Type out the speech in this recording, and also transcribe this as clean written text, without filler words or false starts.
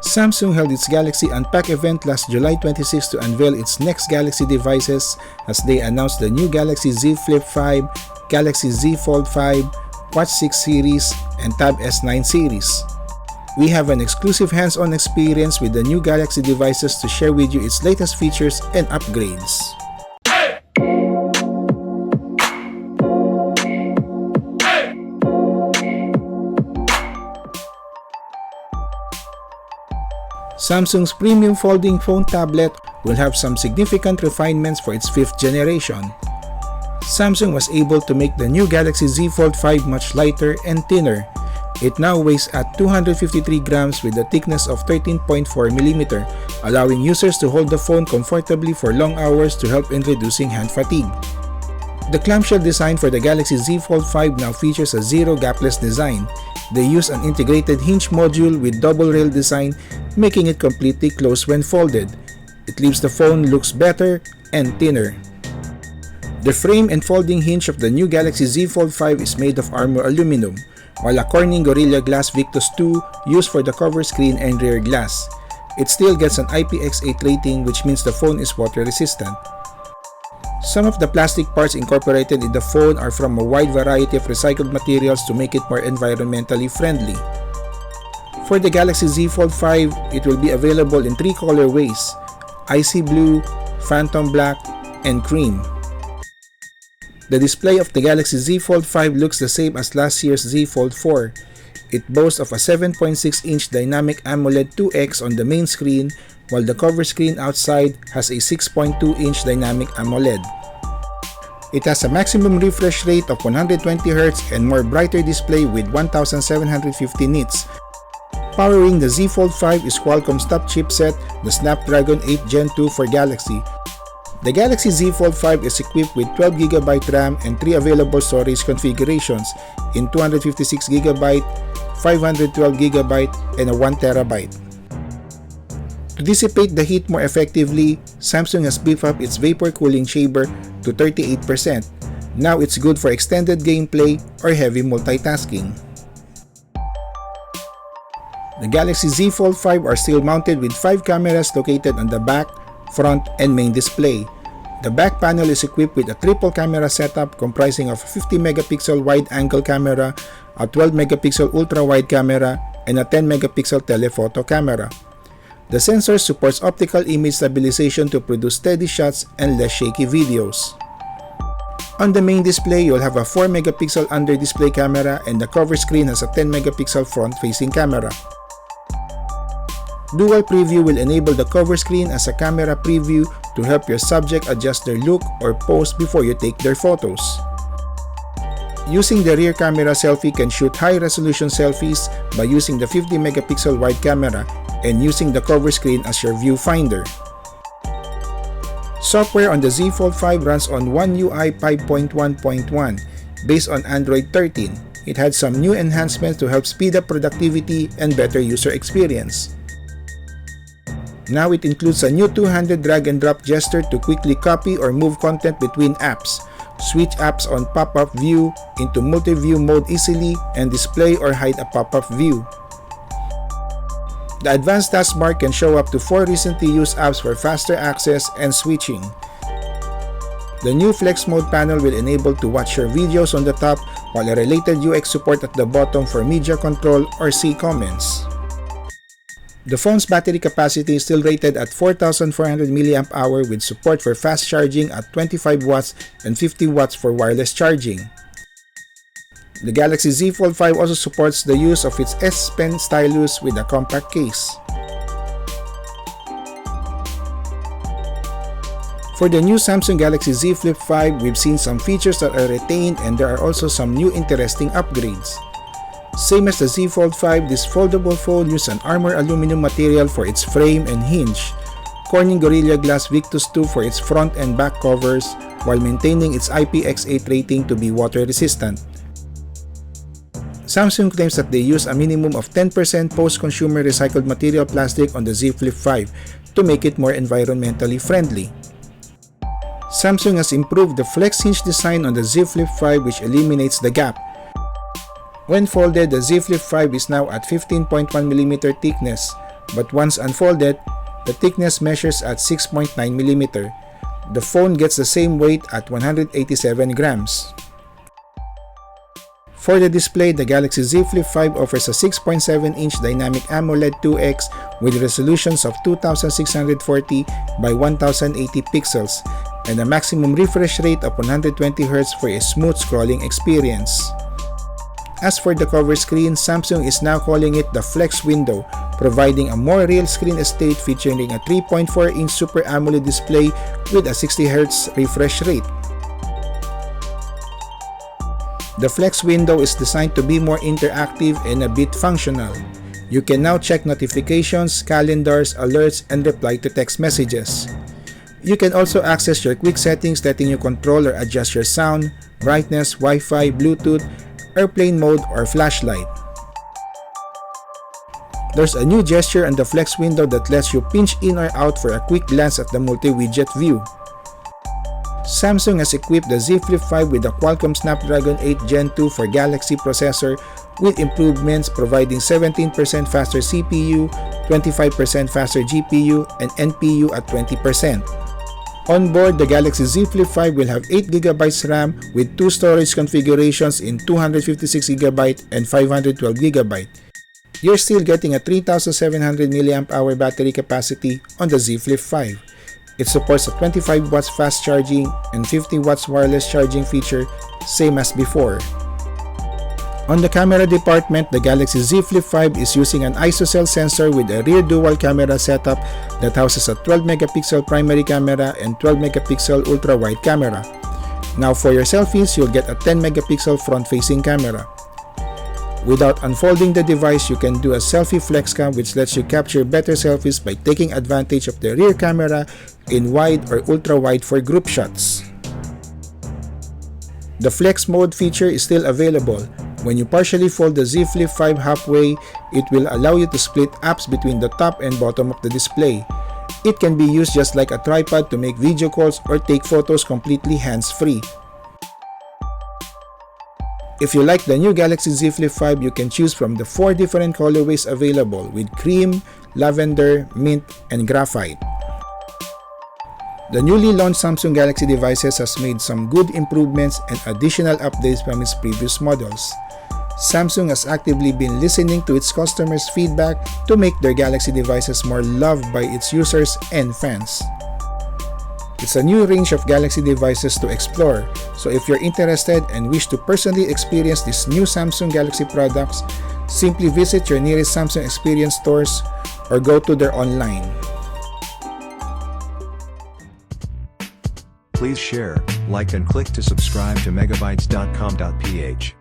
Samsung held its Galaxy Unpack event last July 26 to unveil its next Galaxy devices as they announced the new Galaxy Z Flip5, Galaxy Z Fold5, Watch 6 series, and Tab S9 series. We have an exclusive hands-on experience with the new Galaxy devices to share with you its latest features and upgrades. Samsung's premium folding phone tablet will have some significant refinements for its 5th generation. Samsung was able to make the new Galaxy Z Fold 5 much lighter and thinner. It now weighs at 253 grams with a thickness of 13.4mm, allowing users to hold the phone comfortably for long hours to help in reducing hand fatigue. The clamshell design for the Galaxy Z Fold 5 now features a zero gapless design. They use an integrated hinge module with double rail design, making it completely closed when folded. It leaves the phone looks better and thinner. The frame and folding hinge of the new Galaxy Z Fold 5 is made of armor aluminum, while a Corning Gorilla Glass Victus 2 used for the cover screen and rear glass. It still gets an IPX8 rating, which means the phone is water resistant. Some of the plastic parts incorporated in the phone are from a wide variety of recycled materials to make it more environmentally friendly. For the Galaxy Z Fold 5, it will be available in 3 colorways: Icy Blue, Phantom Black, and Cream. The display of the Galaxy Z Fold 5 looks the same as last year's Z Fold 4. It boasts of a 7.6-inch dynamic AMOLED 2X on the main screen, while the cover screen outside has a 6.2-inch dynamic AMOLED. It has a maximum refresh rate of 120Hz and more brighter display with 1750 nits. Powering the Z Fold 5 is Qualcomm's top chipset, the Snapdragon 8 Gen 2 for Galaxy. The Galaxy Z Fold 5 is equipped with 12GB RAM and 3 available storage configurations in 256GB, 512GB, and a 1TB. To dissipate the heat more effectively, Samsung has beefed up its vapor cooling chamber to 38%. Now it's good for extended gameplay or heavy multitasking. The Galaxy Z Fold 5 are still mounted with 5 cameras located on the back, front, and main display. The back panel is equipped with a triple camera setup comprising of a 50MP wide-angle camera, a 12MP ultra-wide camera, and a 10MP telephoto camera. The sensor supports optical image stabilization to produce steady shots and less shaky videos. On the main display, you'll have a 4MP under-display camera, and the cover screen has a 10MP front-facing camera. Dual Preview will enable the cover screen as a camera preview to help your subject adjust their look or pose before you take their photos. Using the rear camera, selfie can shoot high-resolution selfies by using the 50MP wide camera and using the cover screen as your viewfinder. Software on the Z Fold 5 runs on One UI 5.1.1 based on Android 13. It had some new enhancements to help speed up productivity and better user experience. Now it includes a new two-handed drag and drop gesture to quickly copy or move content between apps, switch apps on pop-up view into multi-view mode easily, and display or hide a pop-up view. The advanced taskbar can show up to 4 recently used apps for faster access and switching. The new Flex Mode panel will enable to watch your videos on the top, while a related UX support at the bottom for media control or see comments. The phone's battery capacity is still rated at 4,400 mAh with support for fast charging at 25 watts and 50 watts for wireless charging. The Galaxy Z Fold 5 also supports the use of its S Pen stylus with a compact case. For the new Samsung Galaxy Z Flip 5, we've seen some features that are retained, and there are also some new interesting upgrades. Same as the Z Fold 5, this foldable phone uses an armor aluminum material for its frame and hinge, Corning Gorilla Glass Victus 2 for its front and back covers, while maintaining its IPX8 rating to be water resistant. Samsung claims that they use a minimum of 10% post-consumer recycled material plastic on the Z Flip 5 to make it more environmentally friendly. Samsung has improved the flex hinge design on the Z Flip 5, which eliminates the gap. When folded, the Z Flip 5 is now at 15.1mm thickness, but once unfolded, the thickness measures at 6.9mm. The phone gets the same weight at 187 grams. For the display, the Galaxy Z Flip 5 offers a 6.7-inch dynamic AMOLED 2X with resolutions of 2640 by 1080 pixels and a maximum refresh rate of 120Hz for a smooth scrolling experience. As for the cover screen, Samsung is now calling it the Flex window, providing a more real screen estate featuring a 3.4-inch Super AMOLED display with a 60Hz refresh rate. The Flex window is designed to be more interactive and a bit functional. You can now check notifications, calendars, alerts, and reply to text messages. You can also access your quick settings, letting you control or adjust your sound, brightness, Wi-Fi, Bluetooth, airplane mode, or flashlight. There's a new gesture on the Flex window that lets you pinch in or out for a quick glance at the multi-widget view. Samsung has equipped the Z Flip 5 with a Qualcomm Snapdragon 8 Gen 2 for Galaxy processor with improvements providing 17% faster CPU, 25% faster GPU, and NPU at 20%. On board, the Galaxy Z Flip 5 will have 8GB RAM with two storage configurations in 256GB and 512GB. You're still getting a 3700 mAh battery capacity on the Z Flip 5. It supports a 25 watts fast charging and 50 watts wireless charging feature, same as before. On the camera department, the Galaxy Z Flip 5 is using an ISOCELL sensor with a rear dual camera setup that houses a 12-megapixel primary camera and 12-megapixel ultra-wide camera. Now for your selfies, you'll get a 10-megapixel front-facing camera. Without unfolding the device, you can do a selfie flex cam, which lets you capture better selfies by taking advantage of the rear camera in wide or ultra-wide for group shots. The flex mode feature is still available. When you partially fold the Z Flip 5 halfway, it will allow you to split apps between the top and bottom of the display. It can be used just like a tripod to make video calls or take photos completely hands-free. If you like the new Galaxy Z Flip 5, you can choose from the 4 different colorways available with cream, lavender, mint, and graphite. The newly launched Samsung Galaxy devices has made some good improvements and additional updates from its previous models. Samsung has actively been listening to its customers' feedback to make their Galaxy devices more loved by its users and fans. It's a new range of Galaxy devices to explore, so if you're interested and wish to personally experience these new Samsung Galaxy products, simply visit your nearest Samsung Experience stores or go to their online. Please share, like and click to subscribe to megabites.com.ph.